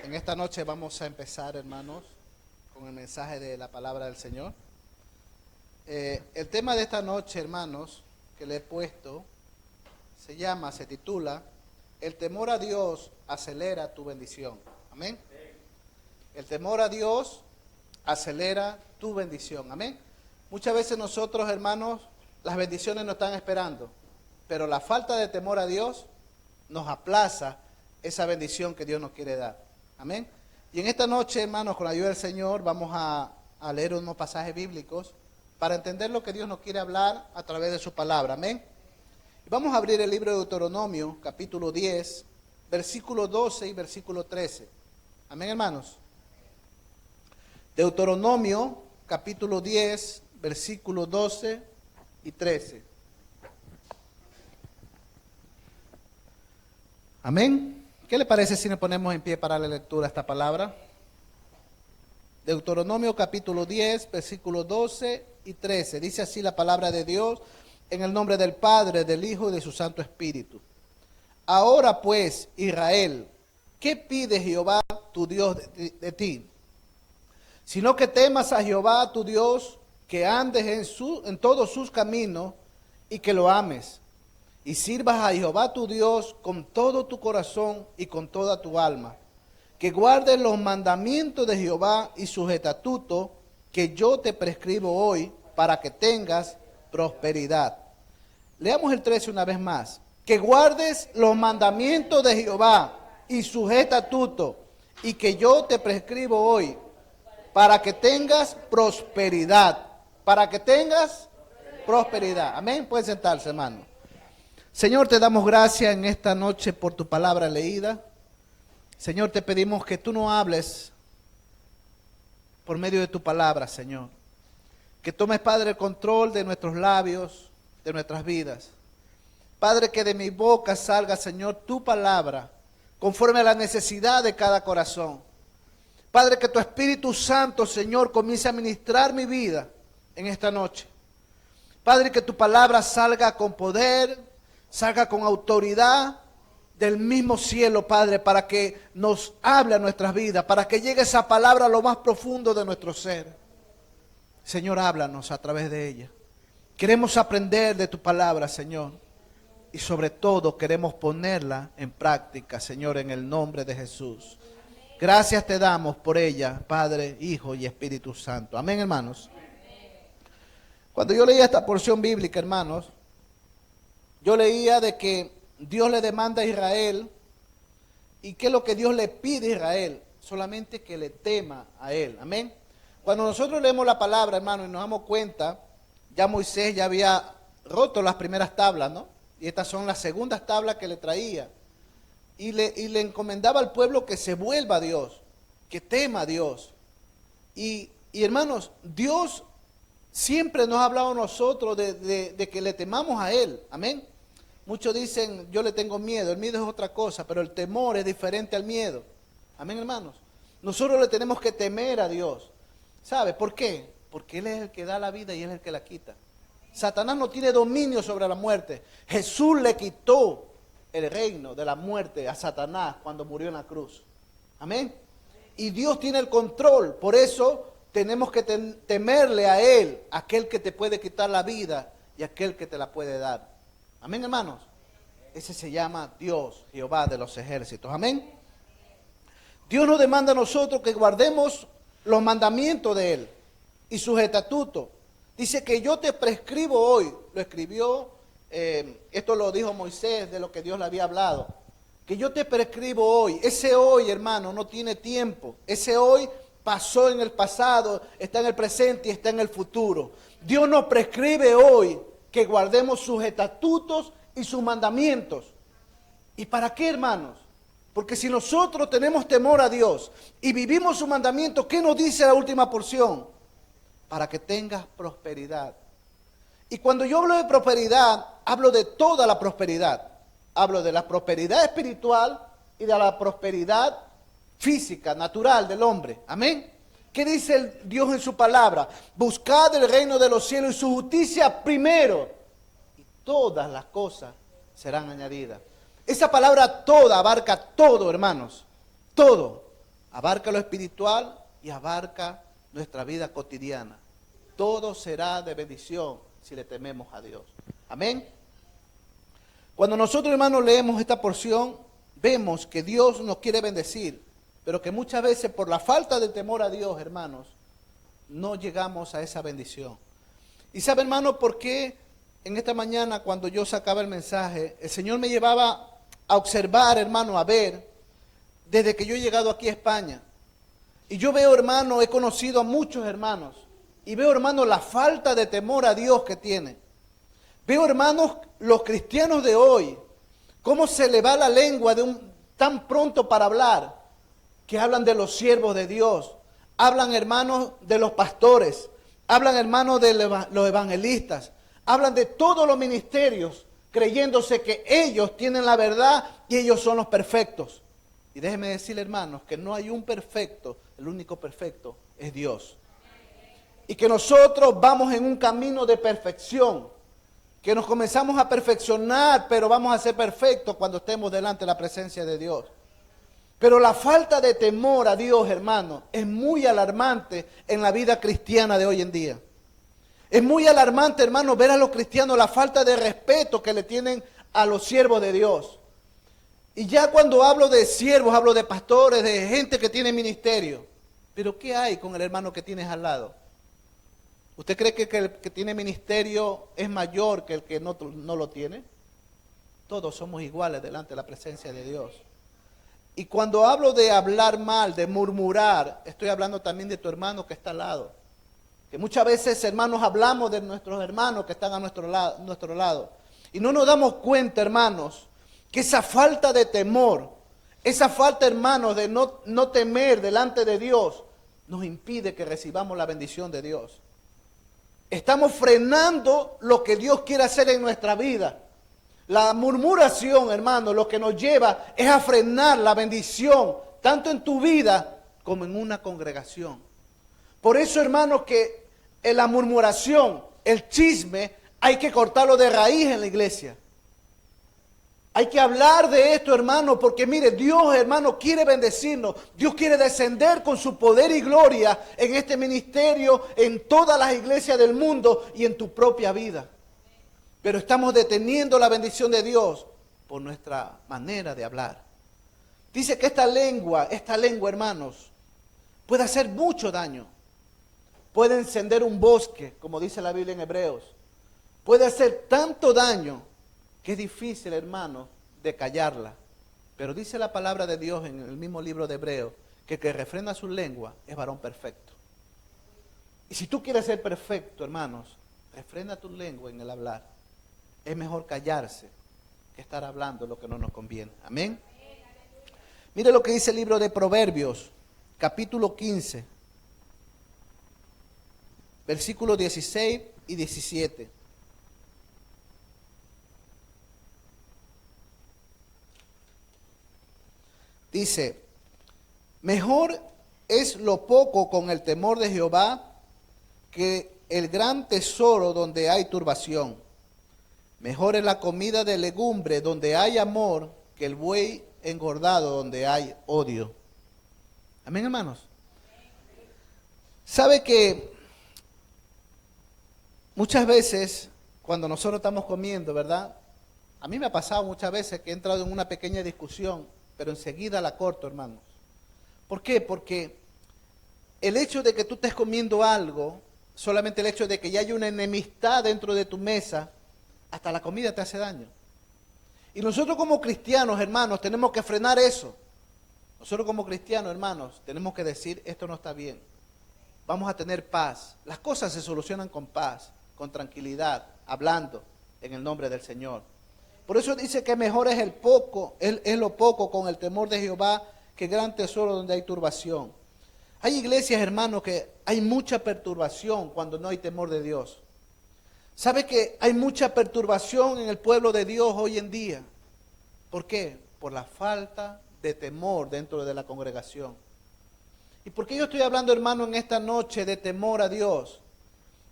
En esta noche vamos a empezar, hermanos, con el mensaje de la palabra del Señor. El tema de esta noche, hermanos, que le he puesto, se titula, el temor a Dios acelera tu bendición. Amén. El temor a Dios acelera tu bendición. Amén. Muchas veces nosotros, hermanos, las bendiciones nos están esperando, pero la falta de temor a Dios nos aplaza esa bendición que Dios nos quiere dar. Amén. Y en esta noche, hermanos, con la ayuda del Señor, vamos a leer unos pasajes bíblicos para entender lo que Dios nos quiere hablar a través de su palabra. Amén. Y vamos a abrir el libro de Deuteronomio, capítulo 10, versículo 12 y versículo 13. Amén, hermanos. Deuteronomio, capítulo 10, versículo 12 y 13. Amén. ¿Qué le parece si nos ponemos en pie para la lectura de esta palabra? Deuteronomio capítulo 10, versículos 12 y 13. Dice así la palabra de Dios, en el nombre del Padre, del Hijo y de su Santo Espíritu. Ahora pues, Israel, ¿qué pide Jehová tu Dios de ti? Sino que temas a Jehová tu Dios, que andes en todos sus caminos y que lo ames. Y sirvas a Jehová tu Dios con todo tu corazón y con toda tu alma. Que guardes los mandamientos de Jehová y sus estatutos que yo te prescribo hoy para que tengas prosperidad. Leamos el 13 una vez más. Que guardes los mandamientos de Jehová y sus estatutos y que yo te prescribo hoy para que tengas prosperidad. Para que tengas prosperidad. Amén. Pueden sentarse, hermano. Señor, te damos gracias en esta noche por tu palabra leída. Señor, te pedimos que tú nos hables por medio de tu palabra, Señor. Que tomes, Padre, el control de nuestros labios, de nuestras vidas. Padre, que de mi boca salga, Señor, tu palabra, conforme a la necesidad de cada corazón. Padre, que tu Espíritu Santo, Señor, comience a ministrar mi vida en esta noche. Padre, que tu palabra salga con poder, salga con autoridad del mismo cielo, Padre, para que nos hable a nuestras vidas, para que llegue esa palabra a lo más profundo de nuestro ser. Señor, háblanos a través de ella. Queremos aprender de tu palabra, Señor, y sobre todo queremos ponerla en práctica, Señor, en el nombre de Jesús. Gracias te damos por ella, Padre, Hijo y Espíritu Santo. Amén, hermanos. Cuando yo leía esta porción bíblica, hermanos, yo leía de que Dios le demanda a Israel, y qué es lo que Dios le pide a Israel, solamente que le tema a él. Amén. Cuando nosotros leemos la palabra, hermano, y nos damos cuenta, ya Moisés ya había roto las primeras tablas, ¿no? Y estas son las segundas tablas que le traía. Y le encomendaba al pueblo que se vuelva a Dios, que tema a Dios. Y hermanos, Dios siempre nos ha hablado a nosotros de que le temamos a Él. Amén. Muchos dicen, yo le tengo miedo. El miedo es otra cosa, pero el temor es diferente al miedo. Amén, hermanos. Nosotros le tenemos que temer a Dios. ¿Sabe por qué? Porque Él es el que da la vida y Él es el que la quita. Satanás no tiene dominio sobre la muerte. Jesús le quitó el reino de la muerte a Satanás cuando murió en la cruz. Amén. Y Dios tiene el control. Por eso tenemos que temerle a Él, aquel que te puede quitar la vida y aquel que te la puede dar. Amén, hermanos. Ese se llama Dios, Jehová de los ejércitos. Amén. Dios nos demanda a nosotros que guardemos los mandamientos de Él y sus estatutos. Dice que yo te prescribo hoy. Lo escribió, esto lo dijo Moisés de lo que Dios le había hablado. Que yo te prescribo hoy. Ese hoy, hermano, no tiene tiempo. Ese hoy pasó en el pasado, está en el presente y está en el futuro. Dios nos prescribe hoy que guardemos sus estatutos y sus mandamientos. ¿Y para qué, hermanos? Porque si nosotros tenemos temor a Dios y vivimos sus mandamientos, ¿qué nos dice la última porción? Para que tengas prosperidad. Y cuando yo hablo de prosperidad, hablo de toda la prosperidad. Hablo de la prosperidad espiritual y de la prosperidad física, natural del hombre. Amén. ¿Qué dice el Dios en su palabra? Buscad el reino de los cielos y su justicia primero, y todas las cosas serán añadidas. Esa palabra toda abarca todo, hermanos. Todo. Abarca lo espiritual y abarca nuestra vida cotidiana. Todo será de bendición si le tememos a Dios. Amén. Cuando nosotros, hermanos, leemos esta porción, vemos que Dios nos quiere bendecir, pero que muchas veces por la falta de temor a Dios, hermanos, no llegamos a esa bendición. Y sabe, hermano, por qué en esta mañana cuando yo sacaba el mensaje, el Señor me llevaba a observar, hermano, a ver, desde que yo he llegado aquí a España. Y yo veo, hermano, he conocido a muchos hermanos, y veo, hermano, la falta de temor a Dios que tienen. Veo, hermanos, los cristianos de hoy, cómo se le va la lengua tan pronto para hablar, que hablan de los siervos de Dios, hablan, hermanos, de los pastores, hablan, hermanos, de los evangelistas, hablan de todos los ministerios, creyéndose que ellos tienen la verdad y ellos son los perfectos. Y déjeme decirle, hermanos, que no hay un perfecto, el único perfecto es Dios. Y que nosotros vamos en un camino de perfección, que nos comenzamos a perfeccionar, pero vamos a ser perfectos cuando estemos delante de la presencia de Dios. Pero la falta de temor a Dios, hermano, es muy alarmante en la vida cristiana de hoy en día. Es muy alarmante, hermano, ver a los cristianos la falta de respeto que le tienen a los siervos de Dios. Y ya cuando hablo de siervos, hablo de pastores, de gente que tiene ministerio. Pero ¿qué hay con el hermano que tienes al lado? ¿Usted cree que el que tiene ministerio es mayor que el que no lo tiene? Todos somos iguales delante de la presencia de Dios. Y cuando hablo de hablar mal, de murmurar, estoy hablando también de tu hermano que está al lado. Que muchas veces, hermanos, hablamos de nuestros hermanos que están a nuestro lado. Y no nos damos cuenta, hermanos, que esa falta de temor, esa falta, hermanos, de no temer delante de Dios, nos impide que recibamos la bendición de Dios. Estamos frenando lo que Dios quiere hacer en nuestra vida. La murmuración, hermano, lo que nos lleva es a frenar la bendición, tanto en tu vida como en una congregación. Por eso, hermano, que en la murmuración, el chisme, hay que cortarlo de raíz en la iglesia. Hay que hablar de esto, hermano, porque mire, Dios, hermano, quiere bendecirnos. Dios quiere descender con su poder y gloria en este ministerio, en todas las iglesias del mundo y en tu propia vida. Pero estamos deteniendo la bendición de Dios por nuestra manera de hablar. Dice que esta lengua, hermanos, puede hacer mucho daño. Puede encender un bosque, como dice la Biblia en Hebreos. Puede hacer tanto daño que es difícil, hermano, de callarla. Pero dice la palabra de Dios en el mismo libro de Hebreos, que el que refrena su lengua es varón perfecto. Y si tú quieres ser perfecto, hermanos, refrena tu lengua en el hablar. Es mejor callarse que estar hablando lo que no nos conviene. Amén. Mire lo que dice el libro de Proverbios, capítulo 15, versículos 16 y 17. Dice, mejor es lo poco con el temor de Jehová que el gran tesoro donde hay turbación. Mejor es la comida de legumbre donde hay amor que el buey engordado donde hay odio. Amén, hermanos. ¿Sabe que muchas veces cuando nosotros estamos comiendo, verdad? A mí me ha pasado muchas veces que he entrado en una pequeña discusión, pero enseguida la corto, hermanos. ¿Por qué? Porque el hecho de que tú estés comiendo algo, solamente el hecho de que ya hay una enemistad dentro de tu mesa, hasta la comida te hace daño. Y nosotros como cristianos, hermanos, tenemos que frenar eso. Nosotros como cristianos, hermanos, tenemos que decir, esto no está bien. Vamos a tener paz. Las cosas se solucionan con paz, con tranquilidad, hablando en el nombre del Señor. Por eso dice que mejor es lo poco con el temor de Jehová que gran tesoro donde hay turbación. Hay iglesias, hermanos, que hay mucha perturbación cuando no hay temor de Dios. ¿Sabe que hay mucha perturbación en el pueblo de Dios hoy en día? ¿Por qué? Por la falta de temor dentro de la congregación. ¿Y por qué yo estoy hablando, hermano, en esta noche de temor a Dios?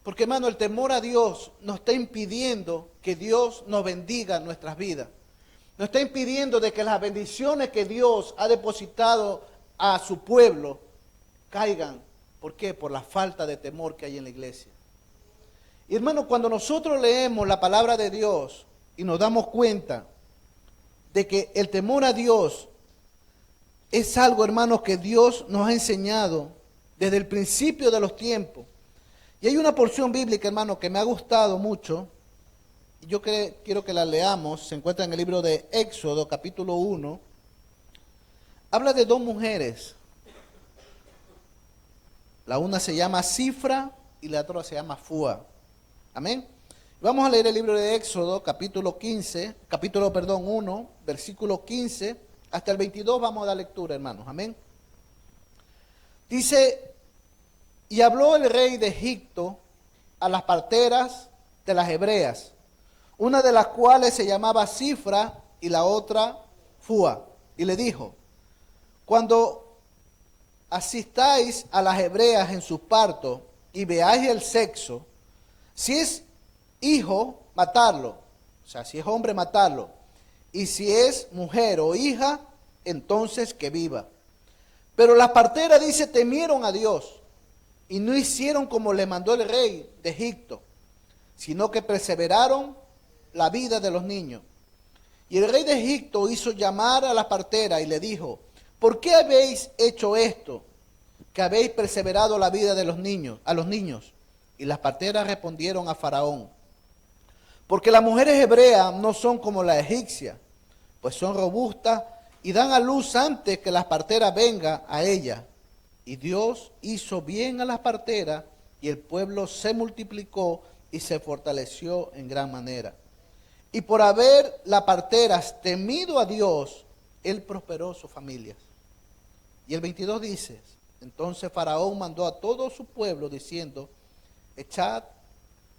Porque, hermano, el temor a Dios nos está impidiendo que Dios nos bendiga en nuestras vidas. nos está impidiendo de que las bendiciones que Dios ha depositado a su pueblo caigan. ¿Por qué? Por la falta de temor que hay en la iglesia. Y hermano, cuando nosotros leemos la palabra de Dios y nos damos cuenta de que el temor a Dios es algo, hermanos, que Dios nos ha enseñado desde el principio de los tiempos. Y hay una porción bíblica, hermano, que me ha gustado mucho. Y yo quiero que la leamos. Se encuentra en el libro de Éxodo, capítulo 1. Habla de dos mujeres. La una se llama Cifra y la otra se llama Fúa. Amén. Vamos a leer el libro de Éxodo, capítulo 1, versículo 15, hasta el 22 vamos a dar lectura, hermanos. Amén. Dice, y habló el rey de Egipto a las parteras de las hebreas, una de las cuales se llamaba Cifra y la otra Fúa, y le dijo, cuando asistáis a las hebreas en su parto y veáis el sexo, si es hijo, matarlo. O sea, si es hombre, matarlo. Y si es mujer o hija, entonces que viva. Pero las parteras, dice, temieron a Dios y no hicieron como le mandó el rey de Egipto, sino que perseveraron la vida de los niños. Y el rey de Egipto hizo llamar a las parteras y le dijo, ¿por qué habéis hecho esto? Que habéis perseverado la vida de los niños, a los niños. Y las parteras respondieron a Faraón, porque las mujeres hebreas no son como las egipcias, pues son robustas y dan a luz antes que las parteras vengan a ellas. Y Dios hizo bien a las parteras, y el pueblo se multiplicó y se fortaleció en gran manera. Y por haber las parteras temido a Dios, Él prosperó sus familias. Y el 22 dice, entonces Faraón mandó a todo su pueblo diciendo, echad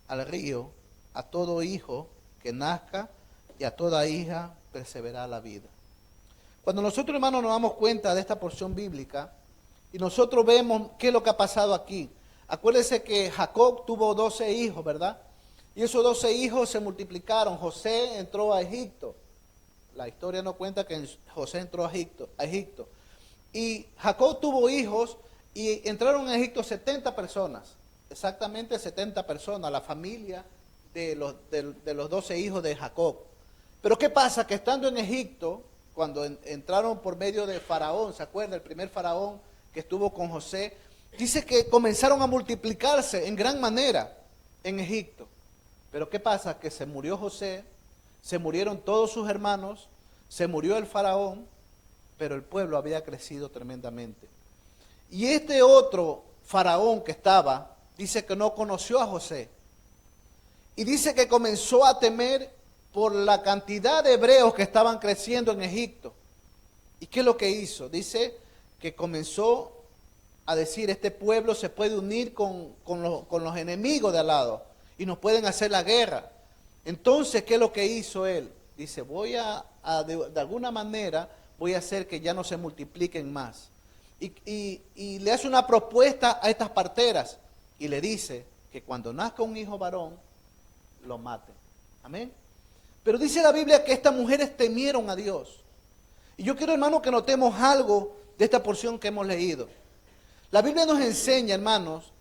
al río a todo hijo que nazca y a toda hija perseverar la vida. Cuando nosotros, hermanos, nos damos cuenta de esta porción bíblica y nosotros vemos qué es lo que ha pasado aquí. Acuérdense que Jacob tuvo 12 hijos, ¿verdad? Y esos 12 hijos se multiplicaron. José entró a Egipto. La historia nos cuenta que José entró a Egipto. Y Jacob tuvo hijos y entraron a Egipto 70 personas. Exactamente 70 personas, la familia de los 12 hijos de Jacob. Pero ¿qué pasa? Que estando en Egipto, cuando entraron por medio de Faraón, ¿se acuerda? El primer Faraón que estuvo con José, dice que comenzaron a multiplicarse en gran manera en Egipto. Pero ¿qué pasa? Que se murió José, se murieron todos sus hermanos, se murió el Faraón, pero el pueblo había crecido tremendamente. Y este otro Faraón que estaba, dice que no conoció a José. Y dice que comenzó a temer por la cantidad de hebreos que estaban creciendo en Egipto. ¿Y qué es lo que hizo? Dice que comenzó a decir, este pueblo se puede unir con los enemigos de al lado y nos pueden hacer la guerra. Entonces, ¿qué es lo que hizo él? Dice, de alguna manera, voy a hacer que ya no se multipliquen más. Y le hace una propuesta a estas parteras y le dice que cuando nazca un hijo varón, lo maten. Amén. Pero dice la Biblia que estas mujeres temieron a Dios. Y yo quiero, hermano, que notemos algo de esta porción que hemos leído. La Biblia nos enseña, hermanos,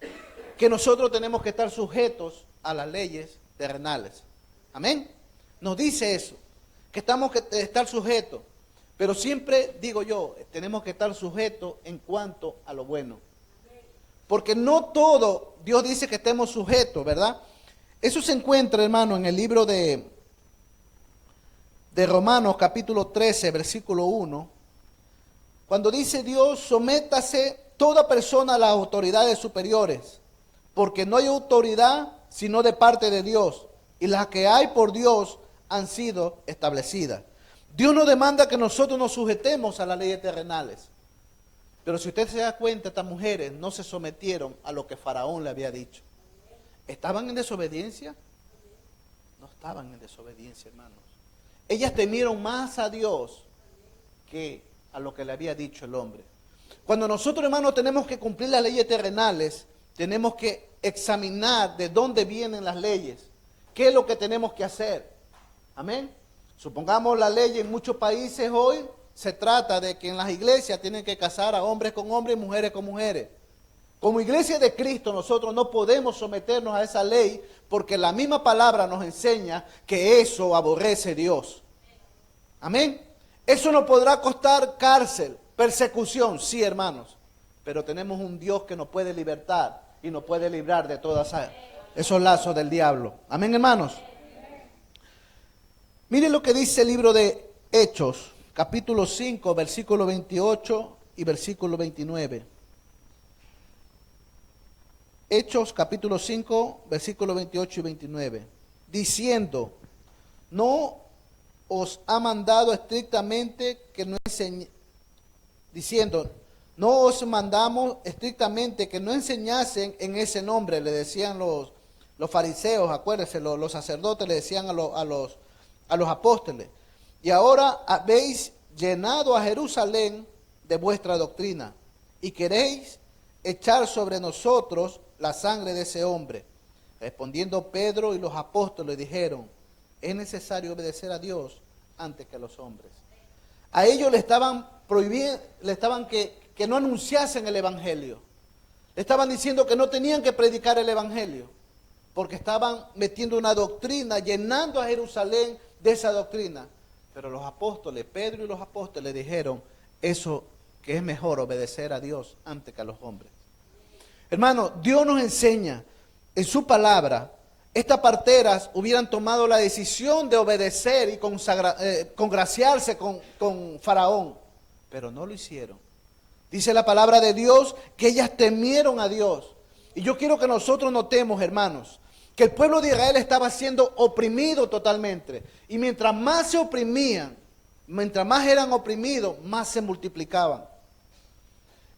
que nosotros tenemos que estar sujetos a las leyes terrenales. Amén. Nos dice eso, que estamos que estar sujetos. Pero siempre, digo yo, tenemos que estar sujetos en cuanto a lo bueno. Porque no todo, Dios dice que estemos sujetos, ¿verdad? Eso se encuentra, hermano, en el libro de Romanos, capítulo 13, versículo 1. Cuando dice Dios, sométase toda persona a las autoridades superiores, porque no hay autoridad sino de parte de Dios, y las que hay por Dios han sido establecidas. Dios nos demanda que nosotros nos sujetemos a las leyes terrenales. Pero si usted se da cuenta, estas mujeres no se sometieron a lo que Faraón le había dicho. ¿Estaban en desobediencia? No estaban en desobediencia, hermanos. Ellas temieron más a Dios que a lo que le había dicho el hombre. Cuando nosotros, hermanos, tenemos que cumplir las leyes terrenales, tenemos que examinar de dónde vienen las leyes, qué es lo que tenemos que hacer. Amén. Supongamos la ley en muchos países hoy se trata de que en las iglesias tienen que casar a hombres con hombres y mujeres con mujeres. Como iglesia de Cristo nosotros no podemos someternos a esa ley porque la misma palabra nos enseña que eso aborrece a Dios. Amén. Eso nos podrá costar cárcel, persecución, sí, hermanos. Pero tenemos un Dios que nos puede libertar y nos puede librar de todos esos lazos del diablo. Amén, hermanos. Miren lo que dice el libro de Hechos, capítulo 5, versículo 28 y versículo 29. Hechos, capítulo 5, versículo 28 y 29. Diciendo, no os ha mandado estrictamente que no diciendo, no os mandamos estrictamente que no enseñasen en ese nombre, le decían los fariseos, acuérdense, los sacerdotes le decían a los apóstoles. Y ahora habéis llenado a Jerusalén de vuestra doctrina y queréis echar sobre nosotros la sangre de ese hombre. Respondiendo Pedro y los apóstoles dijeron, es necesario obedecer a Dios antes que a los hombres. A ellos le estaban prohibiendo, que no anunciasen el evangelio. Le estaban diciendo que no tenían que predicar el evangelio, porque estaban metiendo una doctrina, llenando a Jerusalén de esa doctrina. Pero los apóstoles, Pedro y los apóstoles dijeron, eso que es mejor obedecer a Dios antes que a los hombres. Hermano, Dios nos enseña en su palabra. Estas parteras hubieran tomado la decisión de obedecer y congraciarse con Faraón, pero no lo hicieron. Dice la palabra de Dios que ellas temieron a Dios. Y yo quiero que nosotros notemos, hermanos, que el pueblo de Israel estaba siendo oprimido totalmente. Y mientras más se oprimían, mientras más eran oprimidos, más se multiplicaban.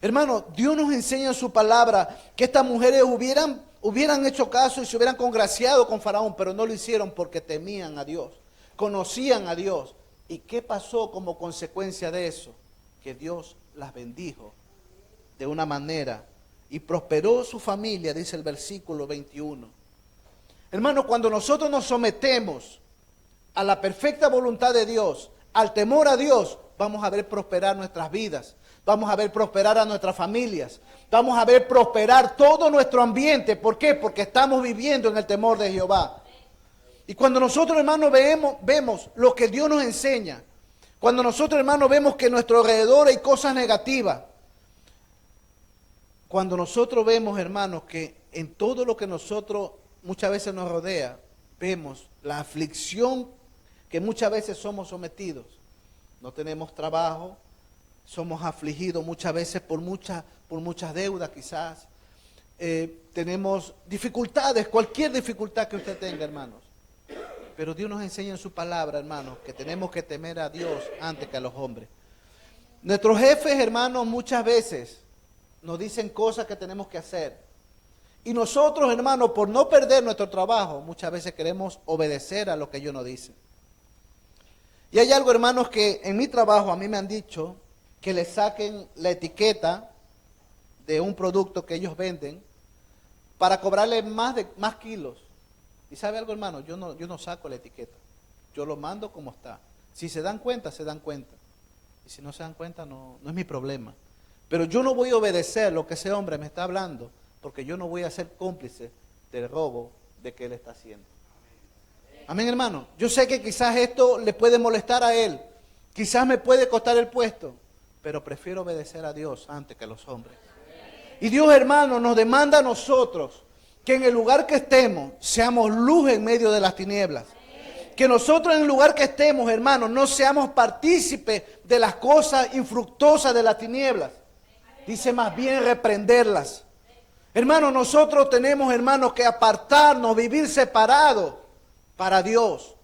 Hermano, Dios nos enseña en su palabra que estas mujeres hubieran hecho caso y se hubieran congraciado con Faraón, pero no lo hicieron porque temían a Dios, conocían a Dios. ¿Y qué pasó como consecuencia de eso? Que Dios las bendijo de una manera y prosperó su familia, dice el versículo 21. Hermano, cuando nosotros nos sometemos a la perfecta voluntad de Dios, al temor a Dios, vamos a ver prosperar nuestras vidas. Vamos a ver prosperar a nuestras familias. Vamos a ver prosperar todo nuestro ambiente. ¿Por qué? Porque estamos viviendo en el temor de Jehová. Y cuando nosotros, hermanos, vemos lo que Dios nos enseña, cuando nosotros, hermanos, vemos que a nuestro alrededor hay cosas negativas, cuando nosotros vemos, hermanos, que en todo lo que nosotros muchas veces nos rodea, vemos la aflicción que muchas veces somos sometidos. No tenemos trabajo. Somos afligidos muchas veces por muchas deudas quizás. Tenemos dificultades, cualquier dificultad que usted tenga, hermanos. Pero Dios nos enseña en su palabra, hermanos, que tenemos que temer a Dios antes que a los hombres. Nuestros jefes, hermanos, muchas veces nos dicen cosas que tenemos que hacer. Y nosotros, hermanos, por no perder nuestro trabajo, muchas veces queremos obedecer a lo que ellos nos dicen. Y hay algo, hermanos, que en mi trabajo a mí me han dicho, que le saquen la etiqueta de un producto que ellos venden para cobrarle más kilos. ¿Y sabe algo, hermano? Yo no saco la etiqueta. Yo lo mando como está. Si se dan cuenta, se dan cuenta. Y si no se dan cuenta, no es mi problema. Pero yo no voy a obedecer lo que ese hombre me está hablando, porque yo no voy a ser cómplice del robo de que él está haciendo. Amén, hermano. Yo sé que quizás esto le puede molestar a él. Quizás me puede costar el puesto. Pero prefiero obedecer a Dios antes que a los hombres. Y Dios, hermano, nos demanda a nosotros que en el lugar que estemos, seamos luz en medio de las tinieblas. Que nosotros en el lugar que estemos, hermanos, no seamos partícipes de las cosas infructuosas de las tinieblas. Dice más bien reprenderlas. Hermanos, nosotros tenemos, hermanos, que apartarnos, vivir separados para Dios.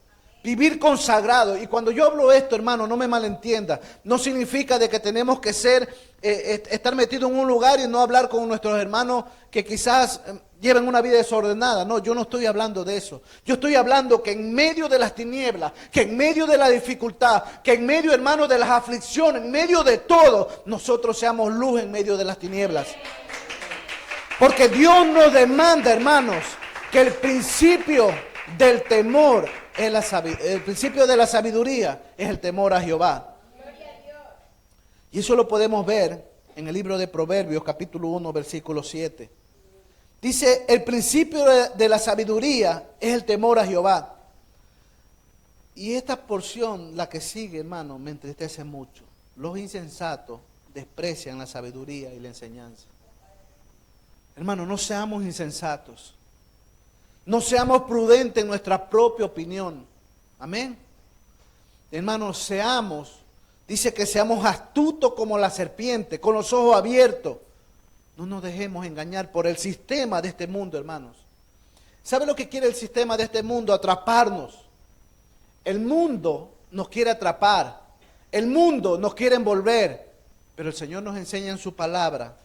Vivir consagrado. Y cuando yo hablo esto, hermano, no me malentienda. No significa de que tenemos que estar metidos en un lugar y no hablar con nuestros hermanos que quizás lleven una vida desordenada. No, yo no estoy hablando de eso. Yo estoy hablando que en medio de las tinieblas, que en medio de la dificultad, que en medio, hermano, de las aflicciones, en medio de todo, nosotros seamos luz en medio de las tinieblas. Porque Dios nos demanda, hermanos, que el principio del temor el principio de la sabiduría es el temor a Jehová. Y eso lo podemos ver en el libro de Proverbios, capítulo 1, versículo 7. Dice, el principio de la sabiduría es el temor a Jehová. Y esta porción, la que sigue, hermano, me entristece mucho. Los insensatos desprecian la sabiduría y la enseñanza. Hermano, no seamos insensatos. No seamos prudentes en nuestra propia opinión. Amén. Hermano, dice que seamos astutos como la serpiente, con los ojos abiertos. No nos dejemos engañar por el sistema de este mundo, hermanos. ¿Sabe lo que quiere el sistema de este mundo? Atraparnos. El mundo nos quiere atrapar. El mundo nos quiere envolver. Pero el Señor nos enseña en su palabra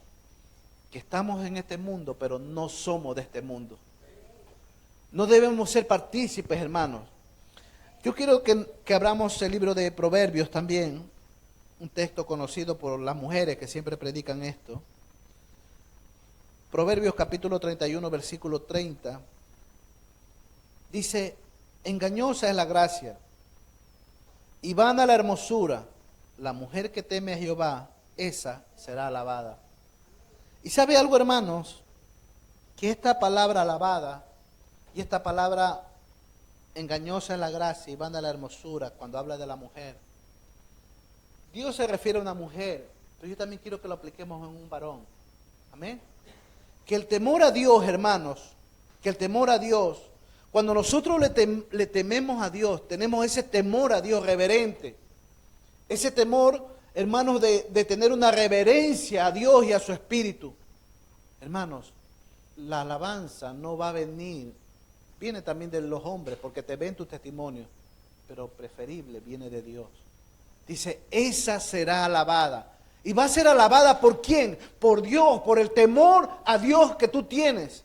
que estamos en este mundo, pero no somos de este mundo. No debemos ser partícipes, hermanos. Yo quiero que abramos el libro de Proverbios también, un texto conocido por las mujeres que siempre predican esto. Proverbios capítulo 31, versículo 30. Dice, engañosa es la gracia y vana la hermosura. La mujer que teme a Jehová, esa será alabada. Y sabe algo, hermanos, que esta palabra alabada y esta palabra engañosa es la gracia y vana la hermosura, cuando habla de la mujer, Dios se refiere a una mujer, pero yo también quiero que lo apliquemos en un varón. Amén. Que el temor a Dios, hermanos, que el temor a Dios, cuando nosotros le tememos a Dios, tenemos ese temor a Dios reverente, ese temor, hermanos, de tener una reverencia a Dios y a su Espíritu. Hermanos, la alabanza no va a venir, viene también de los hombres, porque te ven tu testimonio, pero preferible viene de Dios. Dice, esa será alabada. ¿Y va a ser alabada por quién? Por Dios, por el temor a Dios que tú tienes.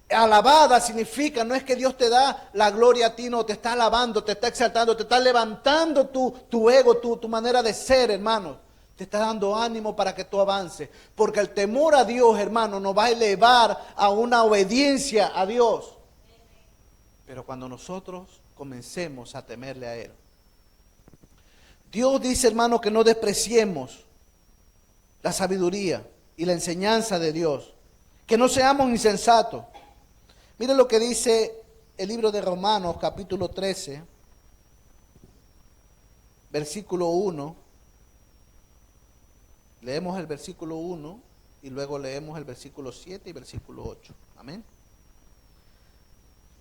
Alabada significa, no es que Dios te da la gloria a ti, no, te está alabando, te está exaltando, te está levantando tu ego, tu manera de ser, hermano. Te está dando ánimo para que tú avances. Porque el temor a Dios, hermano, nos va a elevar a una obediencia a Dios. Pero cuando nosotros comencemos a temerle a Él. Dios dice, hermano, que no despreciemos la sabiduría y la enseñanza de Dios. Que no seamos insensatos. Miren lo que dice el libro de Romanos, capítulo 13, versículo 1. Leemos el versículo 1 y luego leemos el versículo 7 y versículo 8. Amén.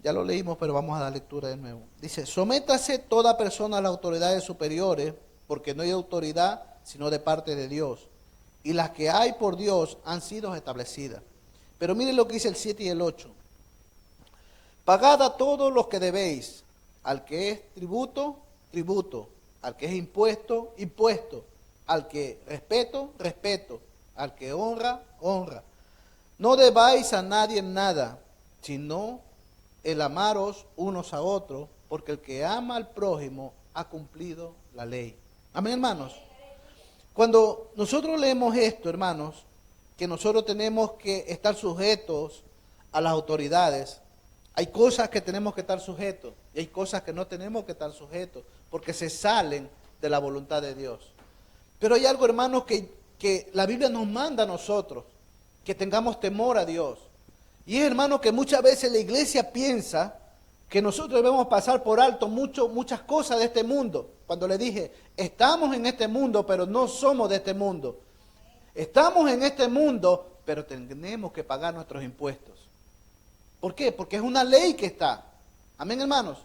Ya lo leímos, pero vamos a dar lectura de nuevo. Dice, sométase toda persona a las autoridades superiores, porque no hay autoridad sino de parte de Dios. Y las que hay por Dios han sido establecidas. Pero miren lo que dice el 7 y el 8. Pagad a todos los que debéis, al que es tributo, tributo, al que es impuesto, impuesto, al que respeto, respeto, al que honra, honra. No debáis a nadie nada, sino el amaros unos a otros, porque el que ama al prójimo ha cumplido la ley. Amén, hermanos. Cuando nosotros leemos esto, hermanos, que nosotros tenemos que estar sujetos a las autoridades, hay cosas que tenemos que estar sujetos y hay cosas que no tenemos que estar sujetos porque se salen de la voluntad de Dios. Pero hay algo, hermanos, que la Biblia nos manda a nosotros, que tengamos temor a Dios. Y es, hermano, que muchas veces la iglesia piensa que nosotros debemos pasar por alto muchas cosas de este mundo. Cuando le dije, estamos en este mundo, pero no somos de este mundo. Estamos en este mundo, pero tenemos que pagar nuestros impuestos. ¿Por qué? Porque es una ley que está. Amén, hermanos.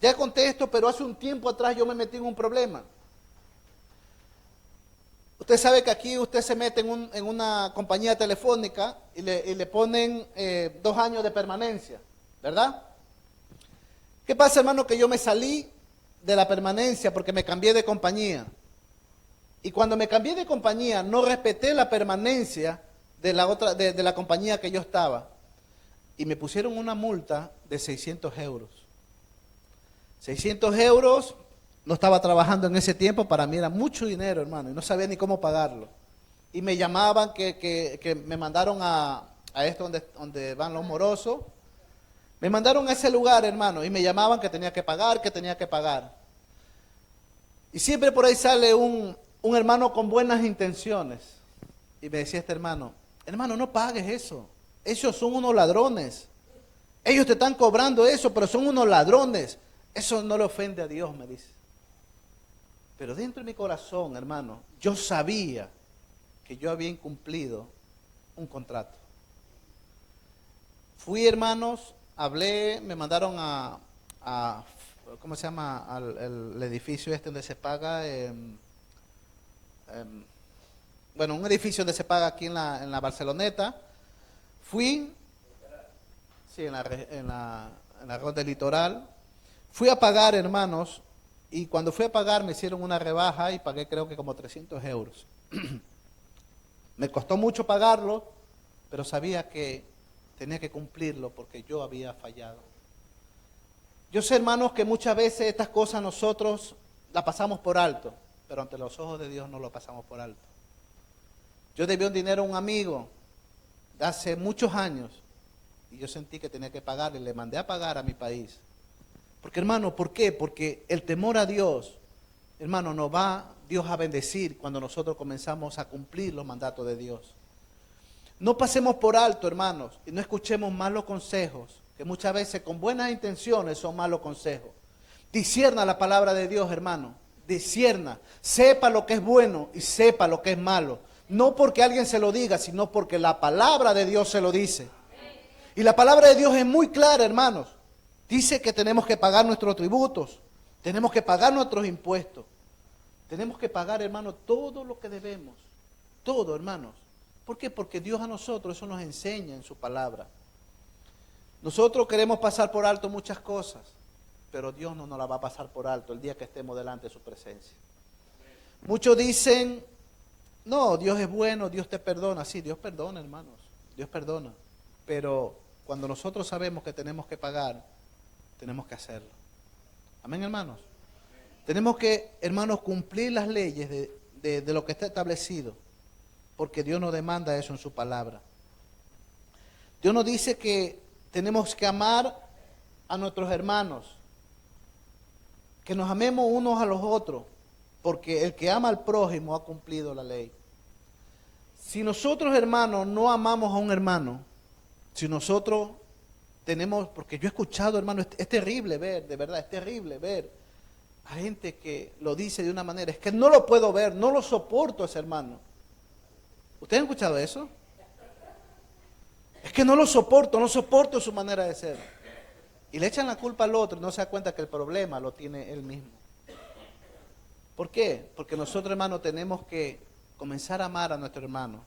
Ya conté esto, pero hace un tiempo atrás yo me metí en un problema. Usted sabe que aquí usted se mete en una compañía telefónica y le ponen 2 años de permanencia, ¿verdad? ¿Qué pasa, hermano? Que yo me salí de la permanencia porque me cambié de compañía. Y cuando me cambié de compañía, no respeté la permanencia de la compañía que yo estaba. Y me pusieron una multa de 600 euros. 600 euros, no estaba trabajando en ese tiempo, para mí era mucho dinero, hermano, y no sabía ni cómo pagarlo. Y me llamaban que me mandaron a esto donde van los morosos, Me mandaron a ese lugar, hermano, y me llamaban que tenía que pagar, que tenía que pagar. Y siempre por ahí sale un hermano con buenas intenciones. Y me decía este hermano, hermano, no pagues eso. Esos son unos ladrones. Ellos te están cobrando eso, pero son unos ladrones. Eso no le ofende a Dios, me dice. Pero dentro de mi corazón, hermano, yo sabía que yo había incumplido un contrato. Fui, hermanos, hablé, me mandaron a ¿cómo se llama? El edificio este donde se paga, bueno, un edificio donde se paga aquí en la Barceloneta. Fui, sí, en la ronda litoral. Fui a pagar, hermanos, y cuando fui a pagar me hicieron una rebaja y pagué creo que como 300 euros. Me costó mucho pagarlo, pero sabía que tenía que cumplirlo porque yo había fallado. Yo sé, hermanos, que muchas veces estas cosas nosotros las pasamos por alto, pero ante los ojos de Dios no lo pasamos por alto. Yo debí un dinero a un amigo de hace muchos años y yo sentí que tenía que pagarle, le mandé a pagar a mi país. Porque, hermano, ¿por qué? Porque el temor a Dios, hermano, nos va Dios a bendecir cuando nosotros comenzamos a cumplir los mandatos de Dios. No pasemos por alto, hermanos, y no escuchemos malos consejos, que muchas veces con buenas intenciones son malos consejos. Discierna la palabra de Dios, hermano. Discierna. Sepa lo que es bueno y sepa lo que es malo. No porque alguien se lo diga, sino porque la palabra de Dios se lo dice. Y la palabra de Dios es muy clara, hermanos. Dice que tenemos que pagar nuestros tributos. Tenemos que pagar nuestros impuestos. Tenemos que pagar, hermanos, todo lo que debemos. Todo, hermanos. ¿Por qué? Porque Dios a nosotros eso nos enseña en su palabra. Nosotros queremos pasar por alto muchas cosas, pero Dios no nos la va a pasar por alto el día que estemos delante de su presencia. Muchos dicen, no, Dios es bueno, Dios te perdona. Sí, Dios perdona, hermanos, Dios perdona. Pero cuando nosotros sabemos que tenemos que pagar, tenemos que hacerlo. Amén, hermanos. Tenemos que, hermanos, cumplir las leyes de lo que está establecido, porque Dios nos demanda eso en su palabra. Dios nos dice que tenemos que amar a nuestros hermanos, que nos amemos unos a los otros, porque el que ama al prójimo ha cumplido la ley. Si nosotros, hermanos, no amamos a un hermano, si nosotros tenemos, porque yo he escuchado, hermano, es terrible ver, de verdad, es terrible ver a gente que lo dice de una manera, es que no lo puedo ver, no lo soporto a ese hermano. ¿Ustedes han escuchado eso? Es que no lo soporto, no soporto su manera de ser. Y le echan la culpa al otro y no se da cuenta que el problema lo tiene él mismo. ¿Por qué? Porque nosotros, hermanos, tenemos que comenzar a amar a nuestro hermano,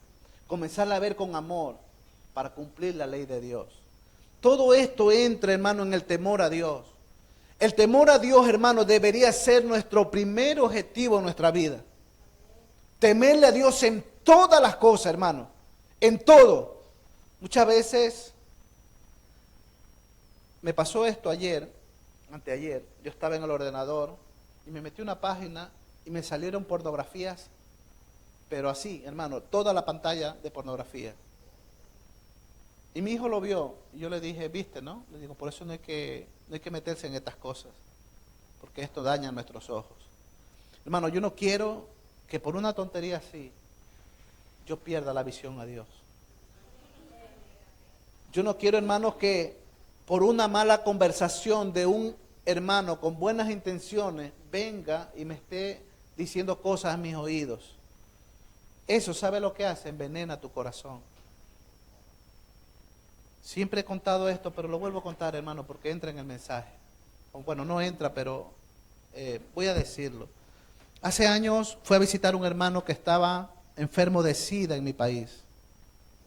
comenzar a ver con amor para cumplir la ley de Dios. Todo esto entra, hermano, en el temor a Dios. El temor a Dios, hermano, debería ser nuestro primer objetivo en nuestra vida. Temerle a Dios en todas las cosas, hermano, en todo. Muchas veces me pasó esto anteayer, yo estaba en el ordenador y me metí una página y me salieron pornografías, pero así, hermano, toda la pantalla de pornografía. Y mi hijo lo vio y yo le dije, viste, ¿no? Le digo, por eso no hay que meterse en estas cosas, porque esto daña nuestros ojos. Hermano, yo no quiero que por una tontería así yo pierda la visión a Dios. Yo no quiero, hermanos, que por una mala conversación de un hermano con buenas intenciones venga y me esté diciendo cosas a mis oídos. Eso, ¿sabe lo que hace? Envenena tu corazón. Siempre he contado esto, pero lo vuelvo a contar, hermano, porque entra en el mensaje. Bueno, no entra, pero voy a decirlo. Hace años fui a visitar a un hermano que estaba enfermo de SIDA en mi país.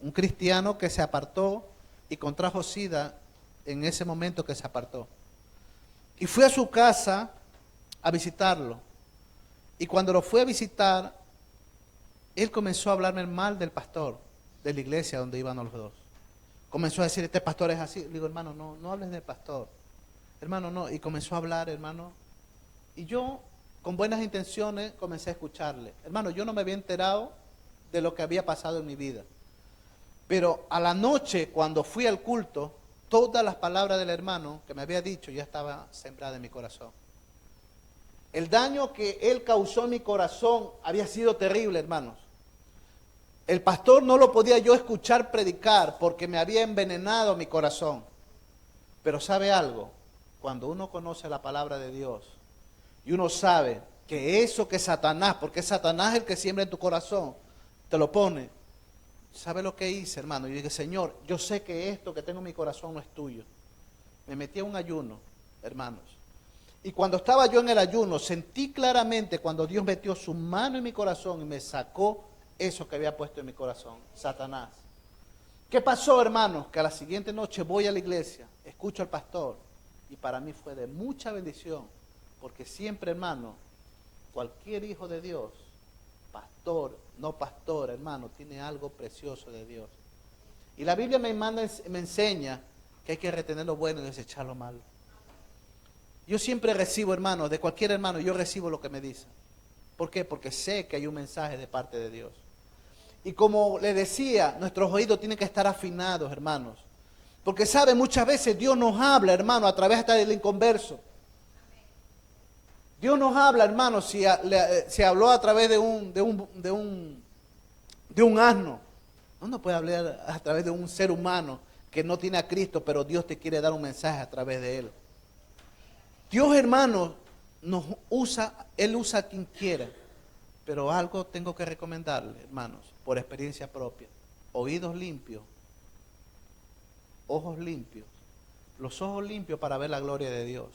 Un cristiano que se apartó y contrajo SIDA en ese momento que se apartó. Y fui a su casa a visitarlo. Y cuando lo fui a visitar, él comenzó a hablarme mal del pastor de la iglesia donde iban los dos. Comenzó a decir, este pastor es así. Le digo, hermano, no hables del pastor. Hermano, no. Y comenzó a hablar, hermano. Y yo, con buenas intenciones, comencé a escucharle. Hermano, yo no me había enterado de lo que había pasado en mi vida. Pero a la noche, cuando fui al culto, todas las palabras del hermano que me había dicho ya estaba sembrada en mi corazón. El daño que él causó en mi corazón había sido terrible, hermanos. El pastor no lo podía yo escuchar predicar porque me había envenenado mi corazón. Pero ¿sabe algo? Cuando uno conoce la palabra de Dios y uno sabe que eso que Satanás, porque es Satanás el que siembra en tu corazón, te lo pone. ¿Sabe lo que hice, hermano? Yo dije, Señor, yo sé que esto que tengo en mi corazón no es tuyo. Me metí a un ayuno, hermanos. Y cuando estaba yo en el ayuno, sentí claramente cuando Dios metió su mano en mi corazón y me sacó eso que había puesto en mi corazón, Satanás. ¿Qué pasó, hermanos? Que a la siguiente noche voy a la iglesia, escucho al pastor y para mí fue de mucha bendición, porque siempre, hermano, cualquier hijo de Dios, pastor, no pastor, hermano, tiene algo precioso de Dios. Y la Biblia me enseña que hay que retener lo bueno y desechar lo malo. Yo siempre recibo, hermano, de cualquier hermano, yo recibo lo que me dicen. ¿Por qué? Porque sé que hay un mensaje de parte de Dios. Y como le decía, nuestros oídos tienen que estar afinados, hermanos. Porque sabe, muchas veces Dios nos habla, hermano, a través hasta del inconverso. Dios nos habla, hermano, si habló a través de un asno. No nos puede hablar a través de un ser humano que no tiene a Cristo, pero Dios te quiere dar un mensaje a través de él. Dios, hermano, Él usa a quien quiera. Pero algo tengo que recomendarle, hermanos, por experiencia propia. Oídos limpios, ojos limpios. Los ojos limpios para ver la gloria de Dios.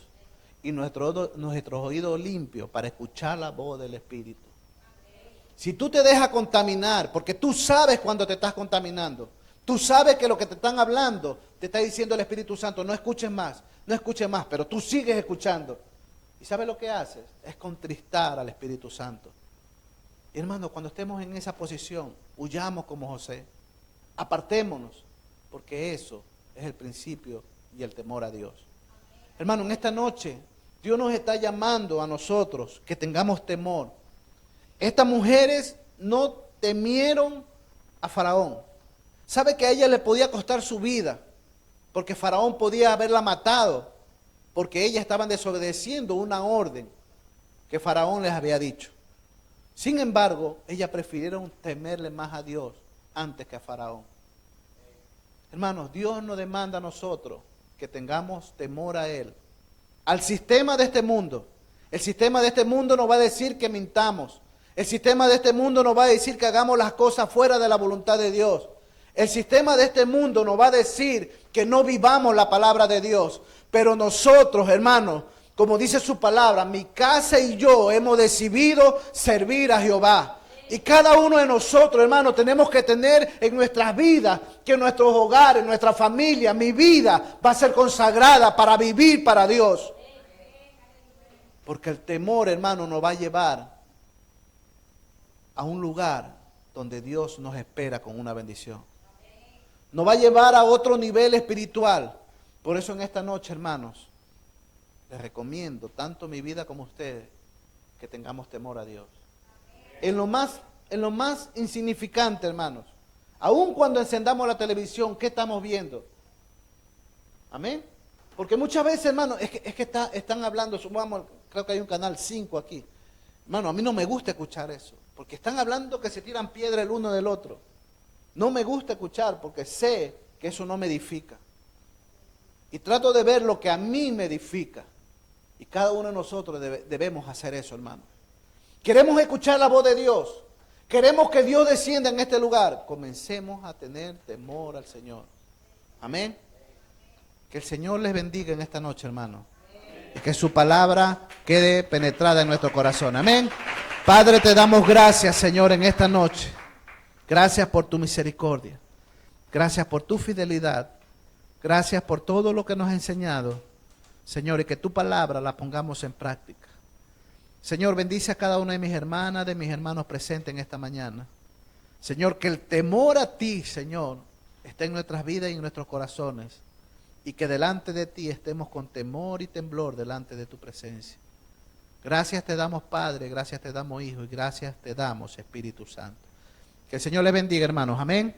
Y nuestros oídos limpios para escuchar la voz del Espíritu. Si tú te dejas contaminar, porque tú sabes cuando te estás contaminando, tú sabes que lo que te están hablando, te está diciendo el Espíritu Santo, no escuches más, pero tú sigues escuchando. ¿Y sabes lo que haces? Es contristar al Espíritu Santo. Y hermano, cuando estemos en esa posición, huyamos como José, apartémonos, porque eso es el principio y el temor a Dios. Hermano, en esta noche, Dios nos está llamando a nosotros que tengamos temor. Estas mujeres no temieron a Faraón. Sabe que a ella le podía costar su vida, porque Faraón podía haberla matado, porque ellas estaban desobedeciendo una orden que Faraón les había dicho. Sin embargo, ellas prefirieron temerle más a Dios antes que a Faraón. Hermanos, Dios nos demanda a nosotros que tengamos temor a Él. Al sistema de este mundo. El sistema de este mundo nos va a decir que mintamos. El sistema de este mundo nos va a decir que hagamos las cosas fuera de la voluntad de Dios. El sistema de este mundo nos va a decir que no vivamos la palabra de Dios. Pero nosotros, hermanos, como dice su palabra, mi casa y yo hemos decidido servir a Jehová. Y cada uno de nosotros, hermanos, tenemos que tener en nuestras vidas, que en nuestros hogares, nuestra familia, mi vida va a ser consagrada para vivir para Dios. Porque el temor, hermano, nos va a llevar a un lugar donde Dios nos espera con una bendición. Nos va a llevar a otro nivel espiritual. Por eso en esta noche, hermanos, les recomiendo, tanto mi vida como ustedes, que tengamos temor a Dios. En lo más insignificante, hermanos. Aun cuando encendamos la televisión, ¿qué estamos viendo? Amén. Porque muchas veces, hermanos, es que están hablando, creo que hay un canal 5 aquí. Hermano, a mí no me gusta escuchar eso. Porque están hablando que se tiran piedra el uno del otro. No me gusta escuchar porque sé que eso no me edifica. Y trato de ver lo que a mí me edifica. Y cada uno de nosotros debemos hacer eso, hermano. Queremos escuchar la voz de Dios. Queremos que Dios descienda en este lugar. Comencemos a tener temor al Señor. Amén. Que el Señor les bendiga en esta noche, hermano. Y que su palabra quede penetrada en nuestro corazón. Amén. Padre, te damos gracias, Señor, en esta noche. Gracias por tu misericordia. Gracias por tu fidelidad. Gracias por todo lo que nos has enseñado, Señor, y que tu palabra la pongamos en práctica. Señor, bendice a cada una de mis hermanas, de mis hermanos presentes en esta mañana. Señor, que el temor a ti, Señor, esté en nuestras vidas y en nuestros corazones. Y que delante de ti estemos con temor y temblor delante de tu presencia. Gracias te damos, Padre, gracias te damos, Hijo, y gracias te damos, Espíritu Santo. Que el Señor les bendiga, hermanos. Amén.